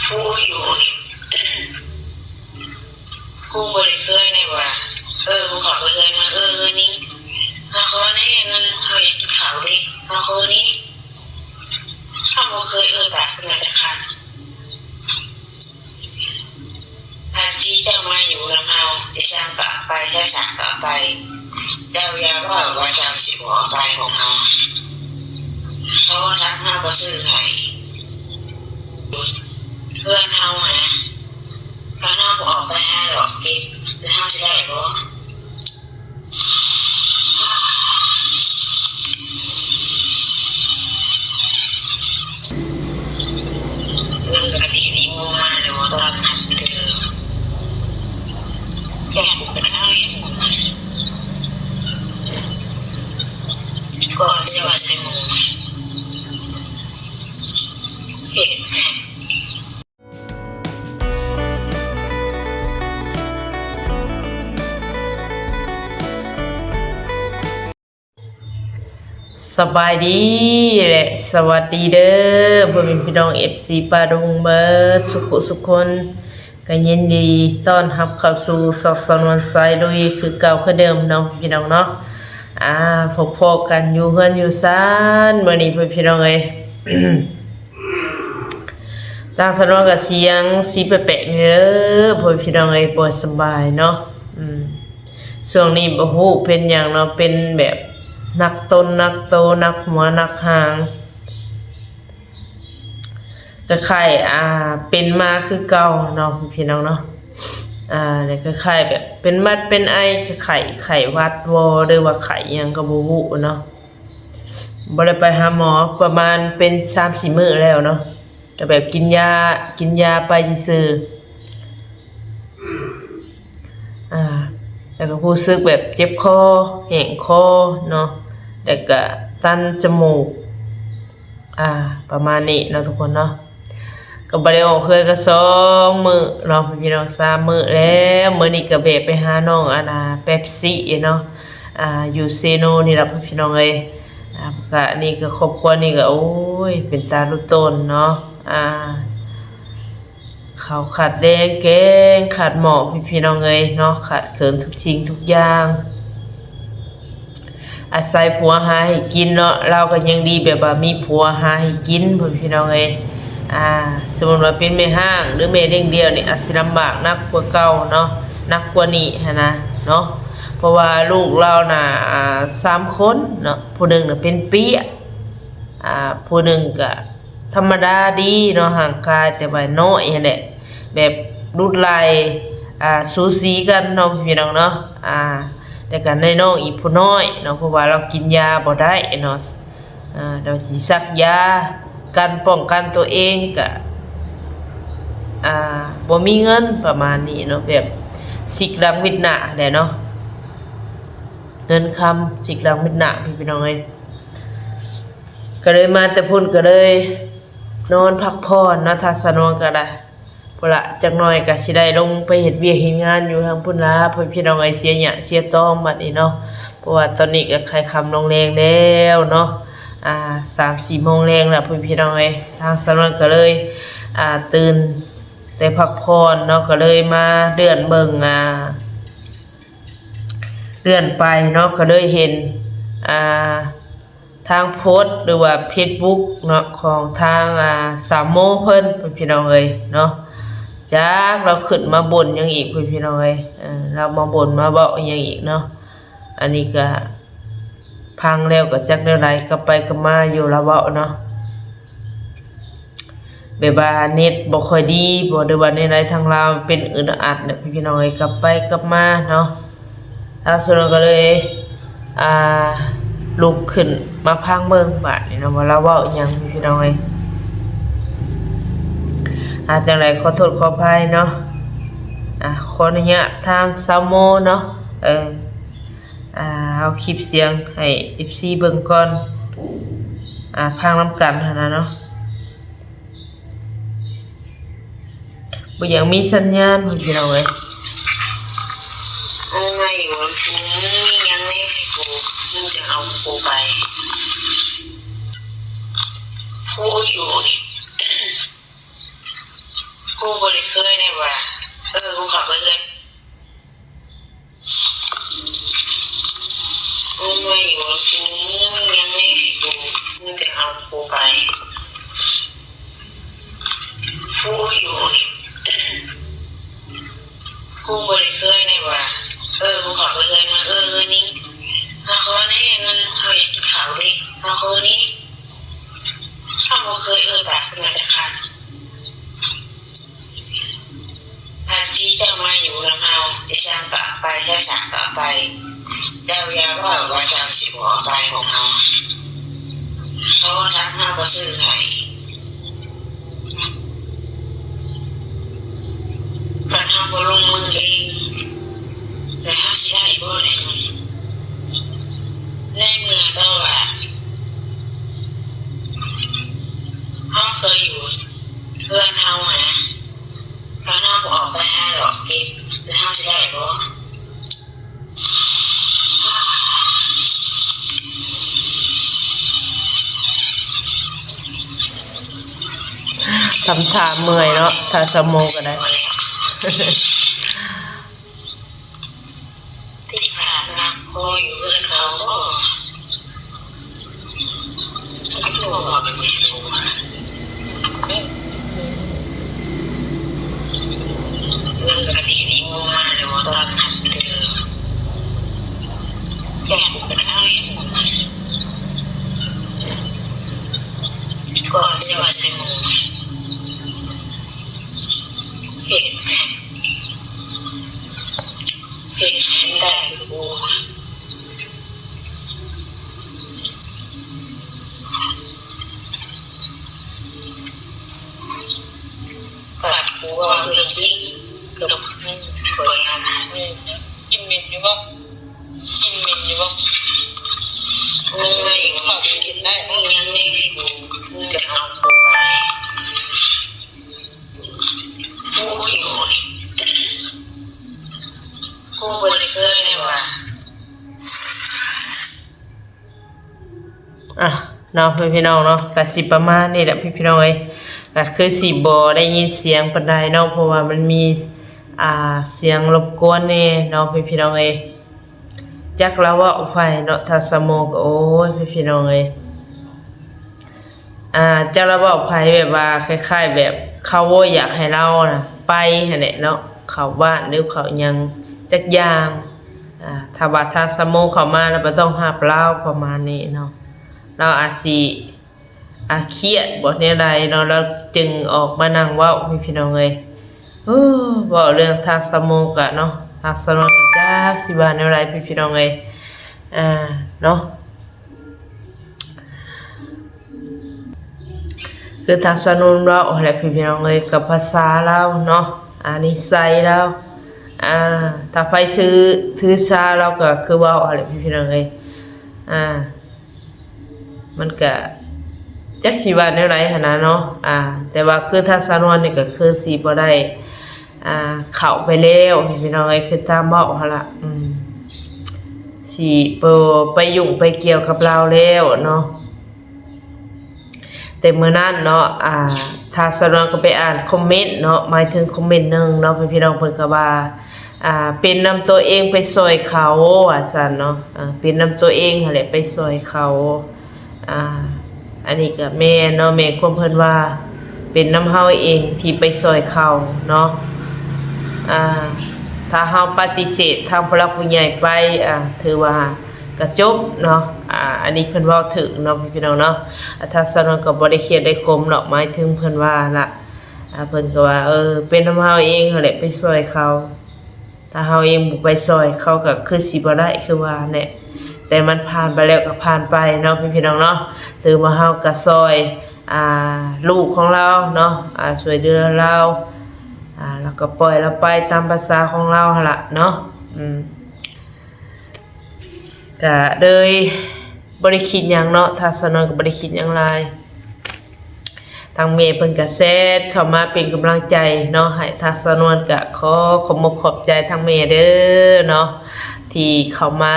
ผู้อยู่ผู้บริเคยในว่าผู้ขอไปเลยนะนี่มาขอแน่เงินเขาอยากกินข้าวดิมาขอนี้เขาบ่เคยแบบเป็นจะขาดอาที่เจ้ามาอยู่ลำเอาจะสร้างกลับไปถ้าสั่งกลับไปเจ้ายาว่าเจ้าสิหัวไปของเขาเขาสักห้าก็ซื้อให้เพื่อนเขานะเพื่อนเขาบอกออกไปห้าหรอกกินแล้วเขาจะได้บ่เรื่องกระดิ่งนี้มูมาเดี๋ยวตอนนั้นจะเจอแก่บุกกันอะไรก่อนจะว่าใช้มูเห็นไหมสบายดีและสวัสดีเด้อพ่อแม่พี่น้อง FC ปาดงเบิดสุขคนก็ยินดีต้อนรับเข้าสู่ซอกซอนวันไซด์โดยคือเก่าคือเดิมเนาะพี่น้องเนาะพบกันอยู่เฮือนอยู่ซ่านมื้อนี้พี่น้องเอ้ย ต่างสนองกับเสียงสีแปลกๆเด้อพ่อพี่น้องเอ้ยบ่สบายเนาะช่วงนี้บ่ฮู้เป็นหยังเนาะเป็นแบบนักต้นนักโตนักหัวนักหางก็ไข้เป็นมาคือเก่าเนาะพี่น้องเนาะเนี่ยก็ไข้แบบเป็นมัดเป็นไอไข้หวัดวอหรือว่าไข้หยังก็บ่ฮู้เนาะบ่ได้ไปหาหมอประมาณเป็น 3-4 มื้อแล้วเนาะก็แบบกินยาไปซื่อแล้วก็รู้สึกแบบเจ็บคอแห้งคอเนาะแล้วก็ตันจมูกประมาณนี้เนาะทุกคนเนาะก็บ่ได้ออกเคยก็2มื้อเนาะพี่น้อง3มื้อแล้วมื้อนี้ก็แบบไปหาน้องเป๊ปซี่เนาะอยู่เซโนนี่ล่ะพี่น้องเอ้ยก็นี่ก็ครอบครัวนี่ก็โอ้ยเป็นตาลุต้นเนาะเขาขาดแดงแกงขาดหมอกพี่น้องเอ้ยเนาะขาดเขินทุกสิ่งทุกอย่างอาศัยผัวหาให้กินเนาะเราก็ยังดีแบบว่ามีผัวหาให้กินพี่น้องเอ้ยสมมุติว่าเป็นแม่ห้างหรือแม่เลี้ยงเดียวนี่อาจสิลำบากนักกว่าเก่าเนาะนักกว่านี้นะเนาะเพราะว่าลูกเราน่ะ3คนเนาะผู้หนึงน่ะเป็นเปี้ยผู้หนึงก็ธรรมดาดีเนาะห่างกายแต่ว่าน้อยนั่นแหละแบบรุดไหลสูสีกันเนาะพี่น้องเนาะแต่กันในน้องอีกผู้น้อยเนาะเพราะว่าเรากินยาบ่ได้เนาะเดี๋ยวสิซักยากันป้องกันตัวเองก็บ่มีเงินประมาณนี้เนาะแบบสิกหลังมิดหน้าแหละเนาะเงินคำสิกหลังมิดหน้าพี่น้องเอ้ยก็เลยมาแต่พุ่นก็เลยนอนพักผ่อนนะทัศนวงก็ได้พุ่นละจักหน่อยก็สิได้ลงไปเฮ็ดเวียกเฮ็ดงานอยู่ทางพุ่นละพี่น้องเอ้ยเสียหยังเสียต้องบัดนี้เนาะเพราะว่าตอนนี้ก็ค่ำลงแรงแล้วเนาะ3-4 โมงแรงแล้วพี่น้องเอ้ยทางสนวนก็เลยตื่นแต่พักผ่อนเนาะก็เลยมาเลื่อนเบิ่งเลื่อนไปเนาะก็เลยเห็นทางโพสต์หรือว่า Facebook เนาะของทางสามโมเพิ่นพี่น้องเอ้ยเนาะจากเราขึ้นมาบ่นยังอีกพี่น้องเอ้ยเรามาบ่นมาเว้ายังอีกเนาะอันนี้ก็พังแล้วก็จักแนวใดก็ไปก็มาอยู่ละเว้าเนาะแบบว่าเน็ตบ่ค่อยดีบ่ได้ว่าในใดทางลาวเป็นอึดอัดเนี่ยพี่น้องเอ้ยกลับไปกลับมาเนาะทางส่วนก็เลยลุกขึ้นมาพังเบิ่งบาดนี่เนาะว่าเราเว้าอีหยังพี่น้องเอ้ยจังไดขอโทษขออภัยเนาะขออนุญาตทางซาวโมเนาะเอาคลิปเสียงให้ FC เบิ่งก่อนพังนำกันหั่นน่ะเนาะบ่อยากมีสัญญาณพี่น้องเอ้ยมาอยู่กูยังไม่ให้กูมึงจะเอากูไปผู้อยู่ กูบริเคยเนี่ยว่ากูขับไปเลยกูไม่อยู่กูยังไม่กูมึงจะเอากูไปกูอยู่กูบริเคยเนี่ยว่ากูขับไปเลยมานี่มาเขาเนี่ยเงินเขาอยากกินข้าวดิมาเขานี้ถ้าเราเคยแบบมันจะขาดอาจีจะมาอยู่แล้วเอาดิฉันกลับไปแค่สั่งกลับไปเจ้ายาว่าจะสิหัวไปของเขาเพราะว่าทั้งห้าก็ซื้อไห้การทำก็ลงมือเองแต่ถ้าสิได้ก็ได้ในเมื่อก็ว่าเขาเคยอยู่เพื่อนเขานะเพราะเขาบอกไปห้าดอกกินแล้วเขาจะได้บ่ ทำท่าเมื่อยเนาะถ้าสมองก็ได้ ที่ผ่านมาพออยู่เพื่อนเขาก็ไม่รู้ว่าเป็นยังไงเรื่องคดีนี้มุ่งมาเลยว่าตอนนั้นคือแยกกันได้ก็จะว่าใช่มั้งเหตุได้กูปัดกูว่าเรื่องที่กับปล่อยงานกินเม็ดอยู่บ่ไม่เขากินได้ไม่ยังไม่กูจะเอากูไปกูอยู่กูบริเคยเนี่ยว่าน้องพี่น้องเนาะก็สิประมาณนี้แหละพี่น้องเอ้ยก็คือสิบ่ได้ยินเสียงปานใดเนาะเพราะว่ามันมีเสียงรบกวนแน่เนาะพี่น้องเอ้ยจักแล้วว่าไฟเนาะถ้าสมองโอ้ยพี่น้องเอ้ยจักแล้วว่าไฟแบบว่าคล้ายๆแบบเขาอยากให้เราน่ะไปหั่นแหละเนาะเข้าบ้านหรือเข้าหยังจักอย่างถ้าว่าถ้าสมองเข้ามาแล้วบ่ต้องรับเราประมาณนี้เนาะเราอาจสิเครียดบ่แนวใดเนาะเราจึงออกมานั่งเว้าพี่น้องเอ้ยเว้าเรื่องทางสมองกะเนาะทางสมองกะจักสิว่าแนวใดพี่น้องเอ้ยเนาะคือทางสนุนเราแหละพี่น้องเอ้ยกับภาษาเราเนาะนิสัยเราถ้าไปถือชาเราก็คือเว้าอะไรพี่น้องเอ้ยมันก็จักสิว่าแนวใดหั่นน่ะเนาะแต่ว่าคือถ้าสนวนนี่ก็คือสิบ่ได้เข้าไปแล้วพี่น้องเอ้ยคือตามเว้าหั่นล่ะสิไปยุ่งไปเกี่ยวกับเราแล้วเนาะแต่มื้อนั้นเนาะถ้าสนวนก็ไปอ่านคอมเมนต์เนาะหมายถึงคอมเมนต์นึงเนาะพี่น้องเพิ่นก็ว่าเป็นนำตัวเองไปซอยเขาว่าซั่นเนาะเป็นนำตัวเองหั่นแหละไปซอยเขาอันนี้ก็แม่เนาะแม่ความเพิ่นว่าเป็นน้ำเฮาเองที่ไปซอยเขาเนาะถ้าเฮาปฏิเสธทางผู้หลักผู้ใหญ่ไปถือว่าก็จบเนาะอันนี้เพิ่นเว้าถึกเนาะพี่น้องเนาะถ้าสนวนก็บ่ได้เครียดได้คมเนาะหมายถึงเพิ่นว่าล่ะเพิ่นก็ว่าเป็นน้ำเฮาเองนั่นแหละไปซอยเขาถ้าเฮาเองบ่ไปซอยเขาก็คือสิบ่ได้คือว่าแหละแต่มันผ่านไปแล้วก็ผ่านไปเนาะพี่น้องเนาะถือว่าเฮาก็ซอยลูกของเราเนาะช่วยเหลือเราแล้วก็ปล่อยเราไปตามภาษาของเราหั่นล่ะเนาะก็เลยบ่ได้คิดหยังเนาะถ้าสนวนก็บ่ได้คิดหยังหลายทางแม่เพิ่นก็แซดเข้ามาเป็นกำลังใจเนาะให้ทางสนวนก็ขอบคุณขอบใจทางแม่เด้อเนาะที่เข้ามา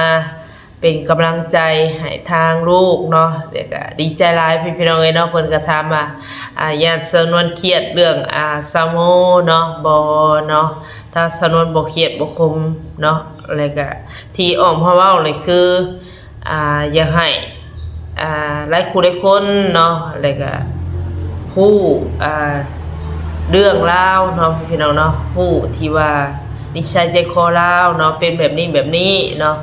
เ เป็นกำลังใจให้ทางลูกเนาะเดี๋ยวก็ดีใจหลายพี่น้องเอ้ยเนาะเพิ่นก็ถามว่าญาติสนวนเครียดเรื่องซาโมเนาะบ่เนาะถ้าสนวนบ่เครียดบ่คมเนาะแล้วก็ที่อ้อมเฮาเว้าเลยคืออยากให้หลายคู่หลายคนเนาะแล้วก็ผู้เรื่องราวเนาะพี่น้องเนาะผู้ที่ว่านิสัยใจคอลาวเนาะเป็นแบบนี้เนาะ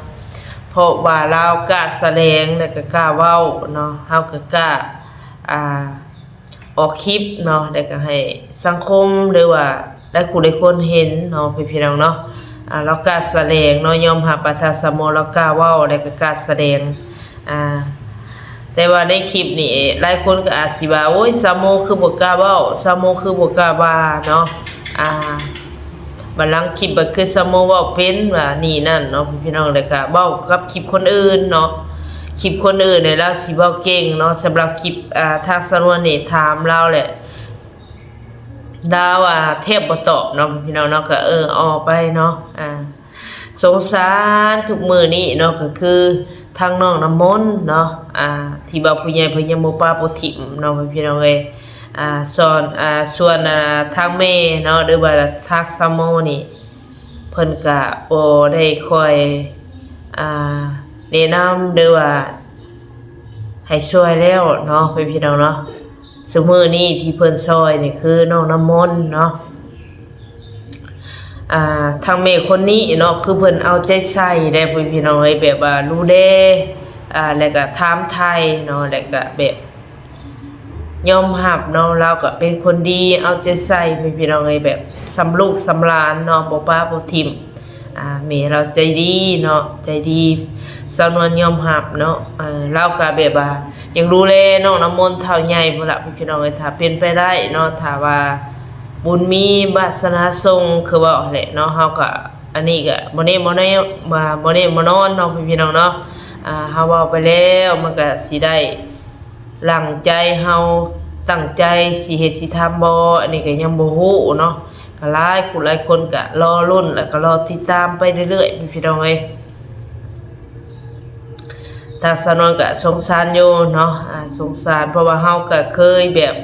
เพราะว่าลาวกล้าแสดงแล้วก็กล้าเว้าเนาะเฮาก็กล้าออกคลิปเนาะแล้วก็ให้สังคมหรือว่าหลายคนเห็นเนาะพี่น้องเนาะเรากล้าแสดงเนาะยอมรับประทาสมอเรากล้าเว้าแล้วก็กล้าแสดงแต่ว่าในคลิปนี่หลายคนก็อาจสิว่าโอ้ยซาโมคือบ่กล้าเว้าซาโมคือบ่กล้าว่าเนาะบัดหลังคลิปก็คือซาโมเว้าเป็นว่านี่นั่นเนาะพี่น้องแล้วก็เว้ากับคลิปคนอื่นเนาะคลิปคนอื่นเนี่ยเราสิเว้าเก่งเนาะสำหรับคลิปทางสนวนนี่ถามเราแหละดาวเทพบ่ตอบเนาะพี่น้องเนาะก็ออกไปเนาะสงสารทุกมื้อนี้เนาะก็คือทางน้องน้ำมนต์เนาะที่ว่าผู้ใหญ่เพิ่นยังบ่ปาบ่ถิ้มเนาะพี่น้องเอ้ยส่วนทางแม่เนาะหรือว่าทางซาโมนี่เพิ่นก็บ่ได้ค่อยแนะนำหรือว่าให้ช่วยแล้วเนาะพี่น้องเนาะซุมื้อนี้ที่เพิ่นช่วยนี่คือน้องน้ำมนต์เนาะทางแม่คนนี้เนาะคือเพิ่นเอาใจใส่ได้พี่น้องเอ้ยแบบว่ารู้แลแล้วก็ถามไทยเนาะแล้วก็แบบยอมรับเนาะเราก็เป็นคนดีเอาใจใส่พี่น้องเอ้ยแบบสำลูกสำหลานเนาะบ่ป้าบ่ทิ่มแม่เราใจดีเนาะใจดีสาวนวลยอมรับเนาะเราก็แบบว่ายังดูแลน้องน้ำมนต์เท่าใหญ่พุ่นล่ะพี่น้องเอ้ยถ้าเป็นไปได้เนาะถ้าว่าบุญมีวาสนาทรงคือว่าแหละเนาะเฮาก็อันนี้ก็บ่ได้บ่นอนเนาะพี่น้องเนาะเฮาเว้าไปแล้วมันก็สิได้หลังใจเฮาตั้งใจสิเฮ็ดสิทำบ่อันนี้ก็ยังบ่ฮู้เนาะก็หลายคนก็รอลุ้นแล้วก็รอติดตามไปเรื่อยๆพี่น้องเอ้ยทางสนวนก็สงสารอยู่เนาะสงสารเพราะว่าเฮาก็เคยแบบ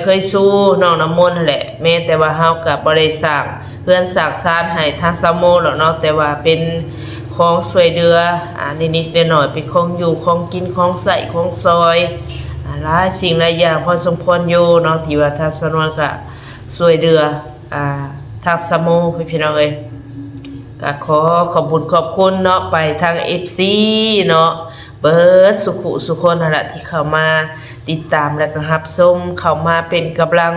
เคยสู้น้องน้ำมนต์นั่นแหละแม้แต่ว่าเฮาก็บ่ได้สร้างเรือนสร้างศาลให้ทางซาโมหรอกเนาะแต่ว่าเป็นของช่วยเหลือนิดๆหน่อยๆเป็นของอยู่ของกินของใช้ของซอยหลายสิ่งหลายอย่างพอสมควรอยู่เนาะที่ว่าทางสนวนก็ช่วยเหลือทางซาโมพี่น้องเอ้ยก็ขอบคุณขอบคุณเนาะไปทาง FC เนาะเบิดสุขคนนั่นแหละที่เข้ามาติดตามและก็รับชมเข้ามาเป็นกำลัง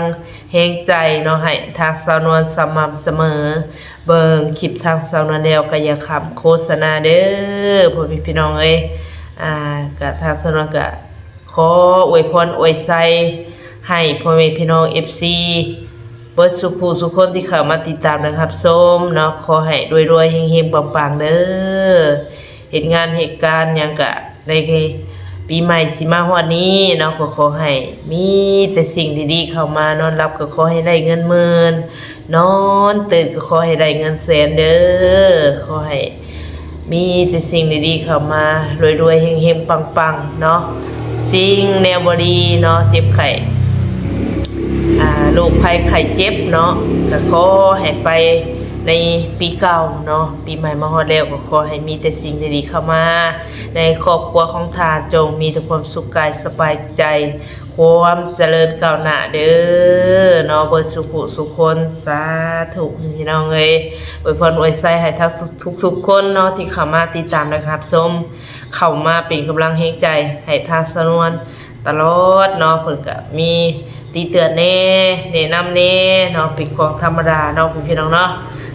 แรงใจเนาะให้ทางสาวนวลสม่ำเสมอเบิ่งคลิปทางสาวนวลแล้วก็อย่าขำโฆษณาเด้อพ่อพี่น้องเอ้ยก็ทางสาวนวลก็ขออวยพรอวยไสให้พ่อแม่พี่น้อง FC เบิดสุคนที่เข้ามาติดตามนะครับชมเนาะขอให้รวยๆเฮงๆปังๆเด้อเหตุงานเหตุการณ์หยังก็ในปีใหม่สิมาฮอดนี้เนาะก็ขอให้มีแต่สิ่งดีๆเข้ามานอนรับก็ขอให้ได้เงินหมื่นนอนตื่นก็ขอให้ได้เงินแสนเด้อขอให้มีแต่สิ่งดีๆเข้ามารวยๆเฮงๆปังๆเนาะสิ่งแนวบ่ดีเนาะเจ็บไข้โรคภัยไข้เจ็บเนาะก็ขอให้ไปในปีเก่าเนาะปีใหม่มาฮอดแล้วก็ขอให้มีแต่สิ่งดีๆเข้ามาในครอบครัวของท่านจงมีแต่ความสุขกายสบายใจความเจริญก้าวหน้าเด้อเนาะเบิดสุขคนสาธุพี่น้องเอ้ยอวยพรอวยไสให้ทั้งทุกคนเนาะที่เข้ามาติดตามนะครับชมเข้ามาเป็นกำลังแรงใจให้ทางสนวนตลอดเนาะเพิ่นก็มีตีเตือนแน่แนะนำแน่เนาะเป็นของธรรมดาเนาะพี่น้องเนาะ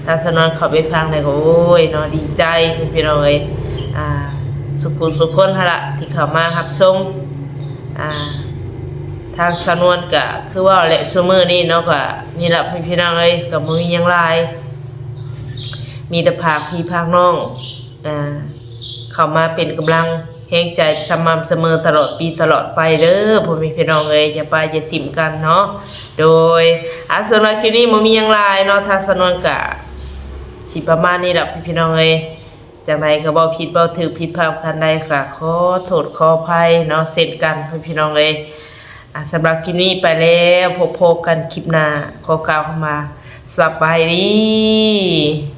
ทางสนวนเข้าไปฟังได้โอ้ยเนาะดีใจพี่น้องเอ้ยสุขคนหั่นล่ะที่เข้ามารับชมทางสนวนก็คือว่าแหละซุมื้อนี้เนาะก็นี่ล่ะพี่น้องเอ้ยก็บ่มีหยังหลายมีแต่ภาคพี่ภาคน้องเข้ามาเป็นกำลังแรงใจสม่ำเสมอตลอดปีตลอดไปเด้อพ่อแม่พี่น้องเอ้ยอย่าไปอย่าทิ่มกันเนาะโดยสำหรับคลิปนี้บ่มีหยังหลายเนาะทางสนวนก็สิประมาณนี้ล่ะพี่น้องเอ้ย จังไดก็บ่ผิดบ่ถูกผิดพลาดคันใดก็ขอโทษขออภัยเนาะเช่นกันพี่น้องเอ้ยสำหรับคลิปนี้ไปแล้วพบกันคลิปหน้าขอกล่าวเข้ามาสบายดี